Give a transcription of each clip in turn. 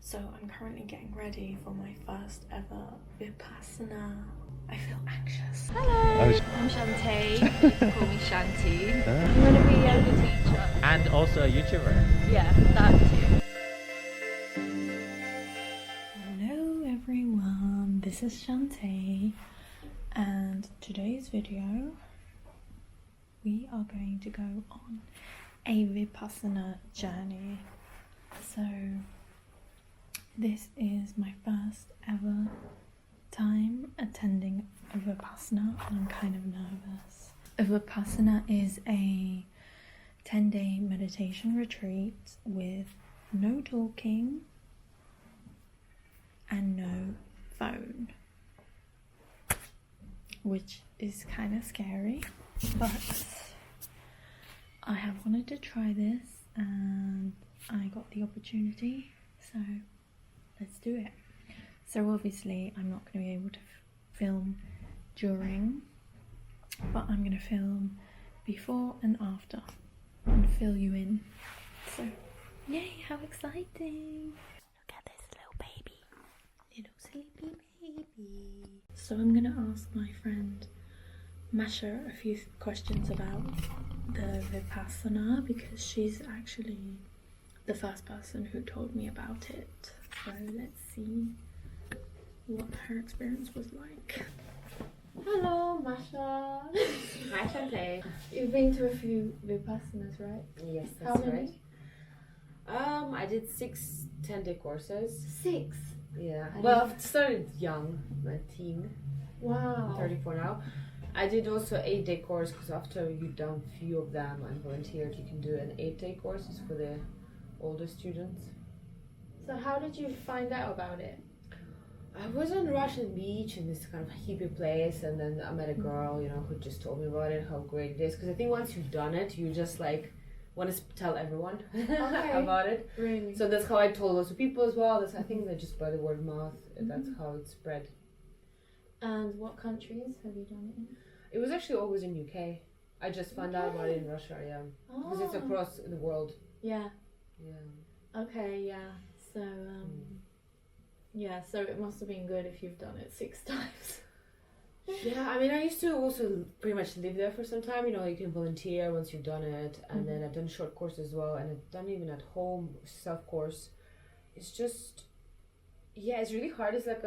So I'm currently getting ready for my first ever Vipassana. I feel anxious. Hello, I'm Chanté. You can call me Shanti. I'm going to be a yoga teacher. And also a YouTuber. Yeah, that too. Hello everyone, this is Chanté, and today's video we are going to go on a Vipassana journey. So this is my first ever time attending a Vipassana and I'm kind of nervous. A Vipassana is a 10-day meditation retreat with no talking and no phone, which is kind of scary, but I have wanted to try this and I got the opportunity, so let's do it. So obviously I'm not going to be able to film during, but I'm going to film before and after and fill you in. So yay, how exciting! Look at this little baby, little sleepy baby. So I'm going to ask my friend Masha a few questions about the Vipassana because she's actually the first person who told me about it. So let's see what her experience was like. Hello, Masha. Hi, Chanté. You've been to a few Vipassanas, right? Yes, How that's many? right. I did 6 10-day courses. 6. Yeah. And Well, I started young, my teen. Wow. I'm 34 now. I did also 8-day course because after you've done few of them and volunteered, you can do an 8-day courses for the older students. So how did you find out about it? I was on Russian beach in this kind of hippie place, and then I met a girl, who just told me about it, how great it is. Because I think once you've done it, you just like want to tell everyone about it. Really? So that's how I told lots of people as well. I think that just by the word of mouth, that's how it spread. And what countries have you done it in? It was actually always in UK. I just found out about it in Russia, yeah. Because it's across the world. Yeah. Yeah. Okay, yeah. So, yeah, so it must have been good if you've done it 6 times. Yeah, I mean, I used to also pretty much live there for some time. You can volunteer once you've done it. And then I've done short courses as well. And I've done even at home, self-course. It's just, yeah, it's really hard. It's like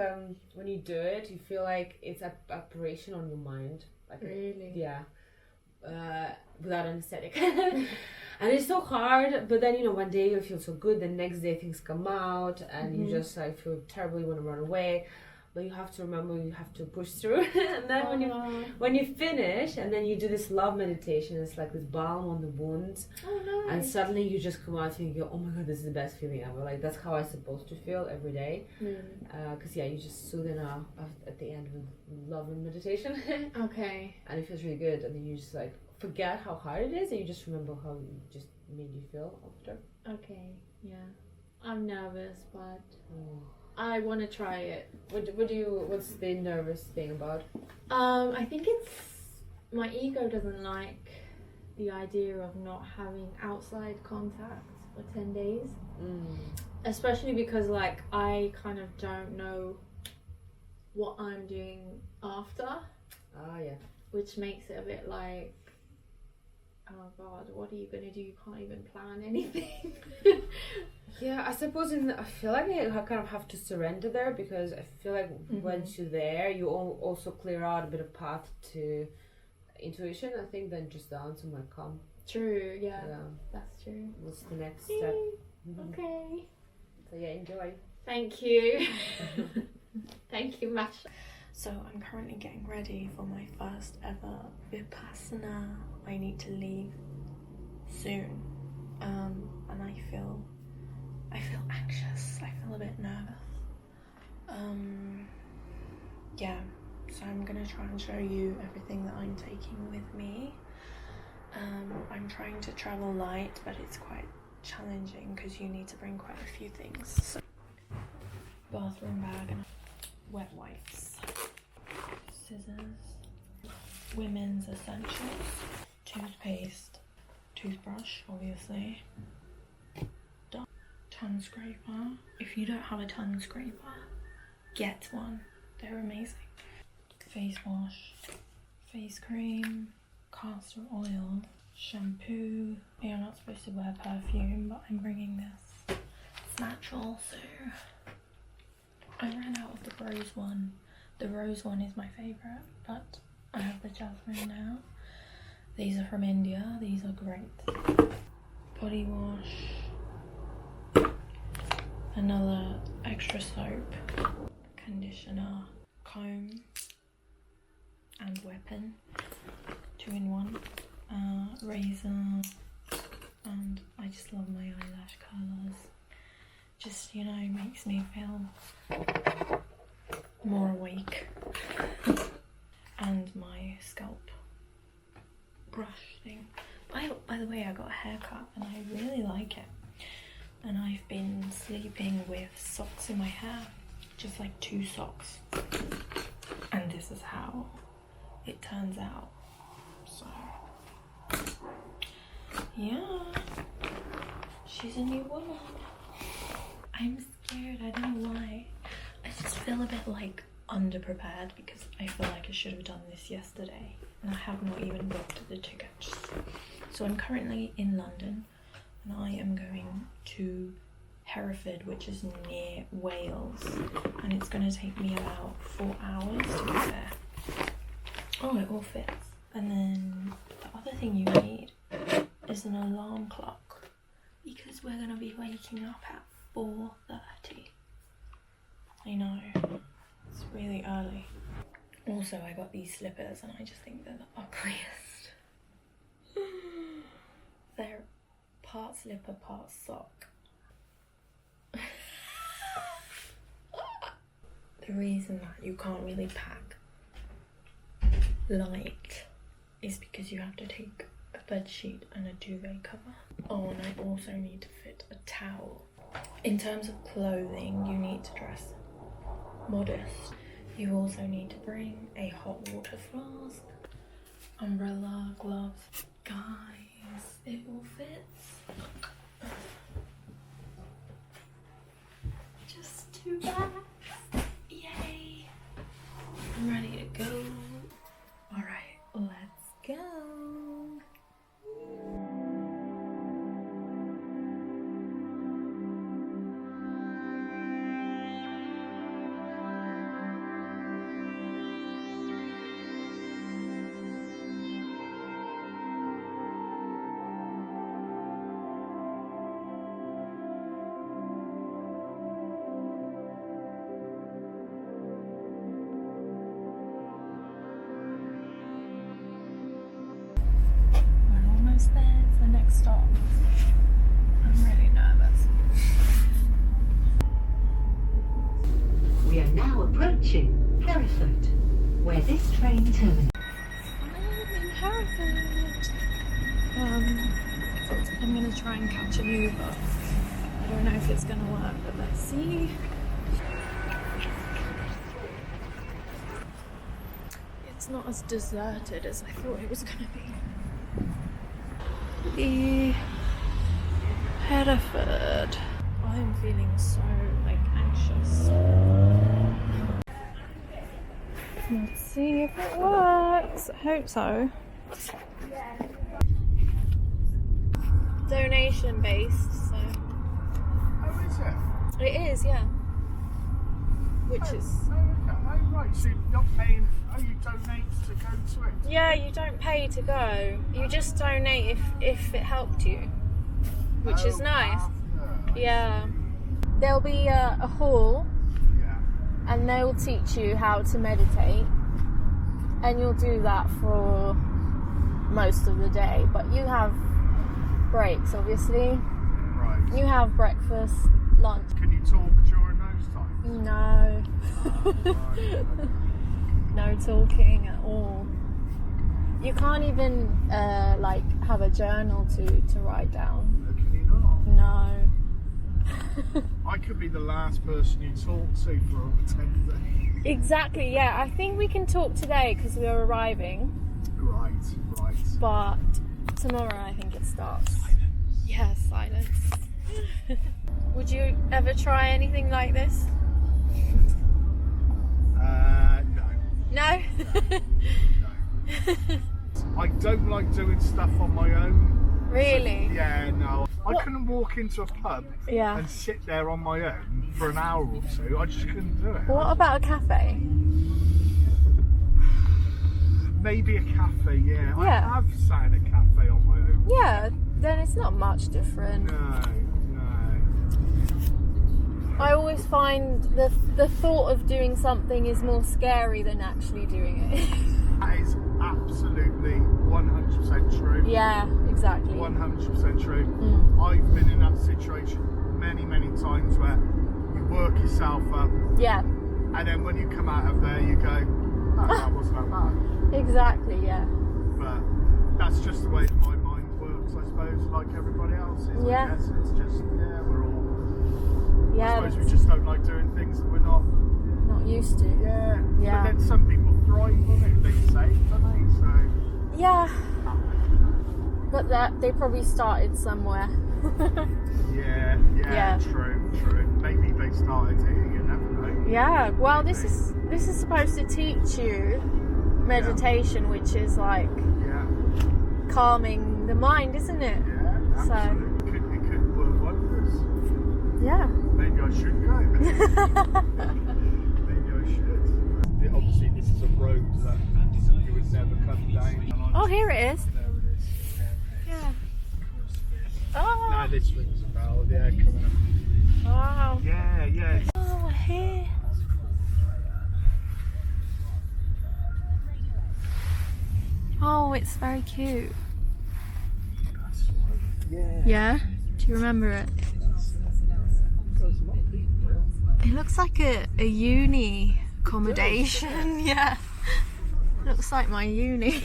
when you do it, you feel like it's an operation on your mind. Like Really? Yeah. Without anesthetic. And it's so hard, but then one day you feel so good, the next day things come out and you just like feel terrible, you want to run away, but you have to remember you have to push through. And then when you finish and then you do this love meditation, it's like this balm on the wounds. Oh, nice. And suddenly you just come out and you go, oh my god, this is the best feeling ever. Like that's how I'm supposed to feel every day. Because you just soothe enough at the end with love and meditation. Okay. And it feels really good, and then you just like forget how hard it is and you just remember how it just made you feel after. Okay, yeah. I'm nervous, but I want to try it. What's the nervous thing about? I think it's my ego doesn't like the idea of not having outside contact for 10 days. Especially because like I kind of don't know what I'm doing after. Yeah. Which makes it a bit like, oh god, what are you gonna do? You can't even plan anything. Yeah, I suppose I feel like I kind of have to surrender there, because I feel like once you're there, you also clear out a bit of path to intuition. I think then just the answer might come. True, yeah. That's true. What's the next step? Okay. So yeah, enjoy. Thank you. Thank you, Masha. So I'm currently getting ready for my first ever Vipassana. I need to leave soon, and I feel anxious. I feel a bit nervous. Yeah. So I'm gonna try and show you everything that I'm taking with me. I'm trying to travel light, but it's quite challenging because you need to bring quite a few things. So, bathroom bag and wet wipes, scissors, women's essentials, toothpaste, toothbrush, obviously, tongue scraper. If you don't have a tongue scraper, get one. They're amazing. Face wash, face cream, castor oil, shampoo. You're not supposed to wear perfume, but I'm bringing this. It's natural, so I ran out of the rose one. The rose one is my favourite, but I have the jasmine now. These are from India. These are great. Body wash. Another extra soap. Conditioner. Comb. And weapon. 2-in-1. Razor. And I just love my eyelash colours. Just, you know, makes me feel more awake. And my scalp brush thing. By the way, I got a haircut and I really like it. And I've been sleeping with socks in my hair. Just like 2 socks. And this is how it turns out. So, yeah. She's a new woman. I'm scared, I don't know why. I just feel a bit like underprepared because I feel like I should have done this yesterday and I have not even booked the tickets. So I'm currently in London and I am going to Hereford, which is near Wales, and it's going to take me about 4 hours to get there. Oh, it all fits. And then the other thing you need is an alarm clock because we're going to be waking up at 4:30. I know, it's really early. Also, I got these slippers and I just think they're the ugliest. They're part slipper, part sock. The reason that you can't really pack light is because you have to take a bed sheet and a duvet cover. Oh, and I also need to fit a towel. In terms of clothing, you need to dress modest. You also need to bring a hot water flask, umbrella, gloves. Guys, it all fits. Just 2 bags. Yay! I'm ready to go. Alright, let's go. There, it's the next stop. I'm really nervous. We are now approaching Hereford, where this train terminates. I'm in Hereford. I'm gonna try and catch an Uber. I don't know if it's gonna work, but let's see. It's not as deserted as I thought it was gonna be. The Hereford. I'm feeling so anxious. Let's see if it works. I hope so. Donation based, so. Oh, is it? It is, yeah. Which is. Oh, right. So you're not paying. Oh, you donate to go to it? Yeah, you don't pay to go. You just donate if it helped you, which is nice. Yeah. There'll be a hall, and they'll teach you how to meditate, and you'll do that for most of the day. But you have breaks, obviously. Right. You have breakfast, lunch. Can you talk during those times? No. Right. No talking at all. You can't even have a journal to write down. Can you not? No. I could be the last person you talk to for 10 days. Exactly, yeah. I think we can talk today because we are arriving. Right. But tomorrow I think it starts. Silence. Yeah, silence. Would you ever try anything like this? No. No? I don't like doing stuff on my own. Really? Yeah, no. What? I couldn't walk into a pub Yeah. and sit there on my own for an hour or two. I just couldn't do it. What about a cafe? Maybe a cafe, yeah. I Yeah. have sat in a cafe on my own. Yeah, then it's not much different. No. I always find the thought of doing something is more scary than actually doing it. That is absolutely 100% true. Yeah, exactly. 100% true. Mm. I've been in that situation many, many times where you work yourself up, Yeah, and then when you come out of there, you go, oh, that wasn't that bad. exactly, yeah. But that's just the way my mind works, I suppose, like everybody else's. Yeah. I guess it's just, yeah, we're all. Yeah, I suppose we that's just don't like doing things that we're not. not used to. Yeah. Yeah. But then some people thrive on it, they say, don't they? So. Yeah. But that they probably started somewhere. Yeah, true. Maybe they started here, you never know. Yeah. Well, this is supposed to teach you meditation, which is like Yeah, calming the mind, isn't it? yeah, So- absolutely. It could work wonders. Yeah. Maybe I should go. Maybe I should. Obviously, this is a road that you would never come down. Oh, here it is. There it is. Yeah. Now Oh. this rings a bell. Yeah, coming up. Wow. Yeah. Oh, here. Oh, it's very cute. Yeah. Yeah? Do you remember it? It looks like a uni accommodation. Yeah. Looks like my uni.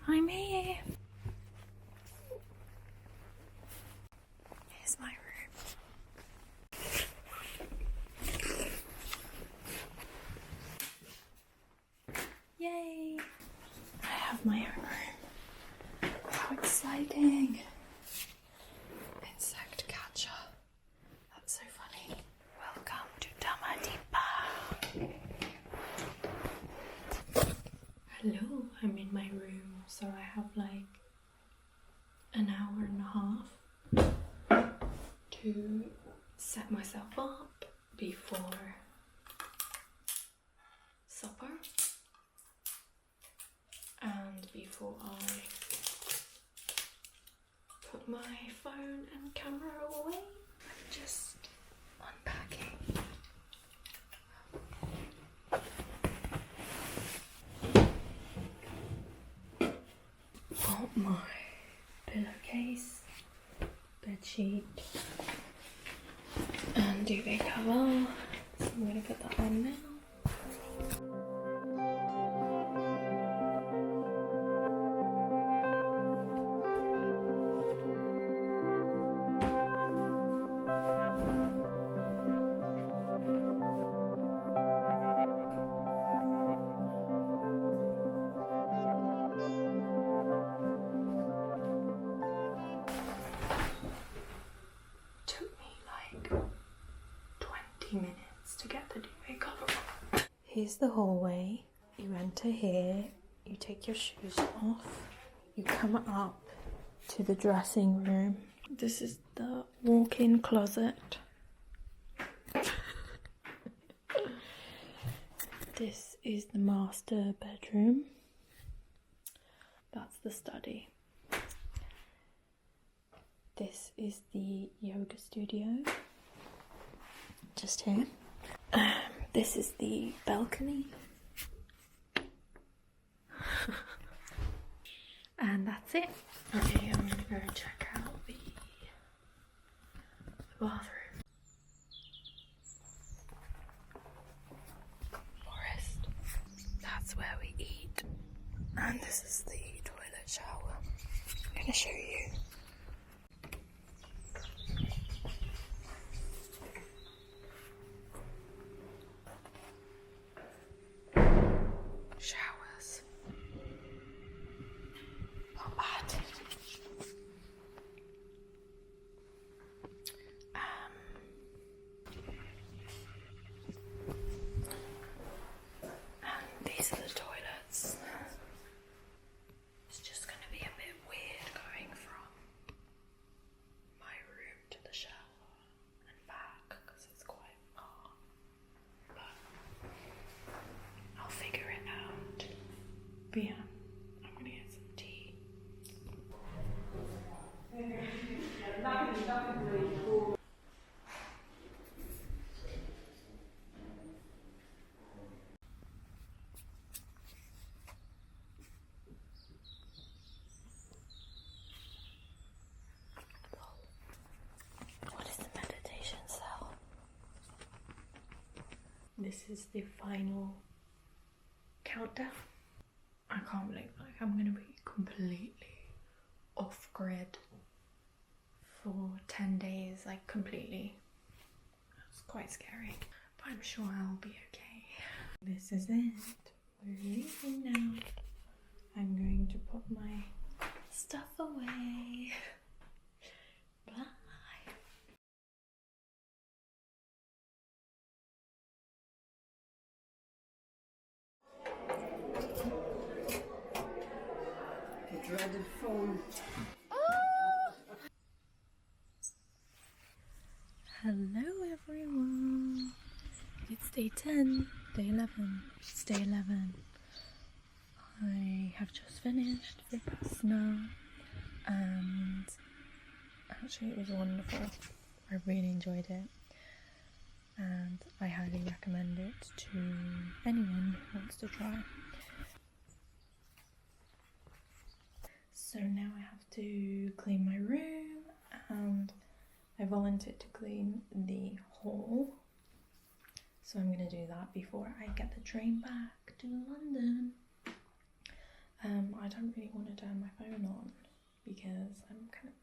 I'm here. Here's my room. Yay! I have my own room. How exciting! Insect catcher. That's so funny. Welcome to Dhamma Dipa. Hello, I'm in my room, so I have like an hour and a half to set myself up before supper and before I put my phone and camera away. I'm just unpacking. Got my pillowcase, bedsheet, and duvet cover. So I'm gonna put that on now. Took me like 20 minutes to get the duvet cover on. Here's the hallway. You enter here, you take your shoes off, you come up to the dressing room. This is the walk-in closet. This is the master bedroom. That's the study. This is the yoga studio, just here. This is the balcony. And that's it. Okay, I'm gonna go check out the bathroom. Forest. That's where we eat. And this is the toilet shower. I'm gonna show you. Showers. Not What is the meditation cell? This is the final countdown. I can't believe like I'm gonna be completely off grid for 10 days, like completely. It's quite scary, but I'm sure I'll be okay. This is it. We're leaving now. I'm going to put my stuff away. Bye. The dreaded phone. Hello everyone. It's day 10, day 11. It's day 11. I have just finished Vipassana and actually it was wonderful. I really enjoyed it and I highly recommend it to anyone who wants to try. So now I have to clean my room and I volunteered to clean the hall. So I'm going to do that before I get the train back to London. I don't really want to turn my phone on because I'm kind of...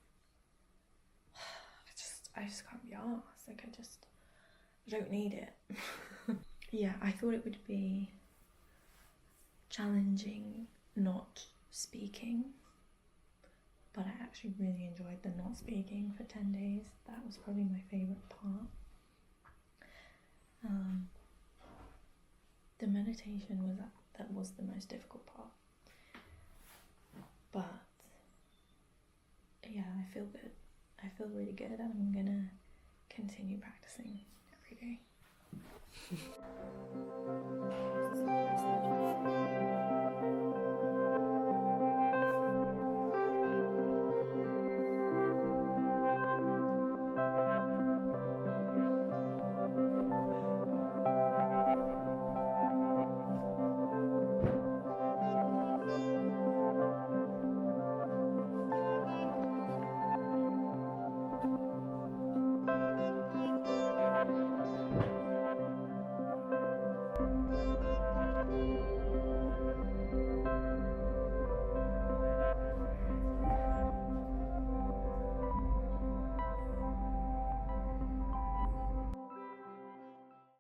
I just can't be arsed. Like I don't need it. Yeah, I thought it would be challenging not speaking. But I actually really enjoyed the not speaking for 10 days. That was probably my favourite part. The meditation that was the most difficult part. But yeah, I feel good. I feel really good and I'm gonna continue practicing every day.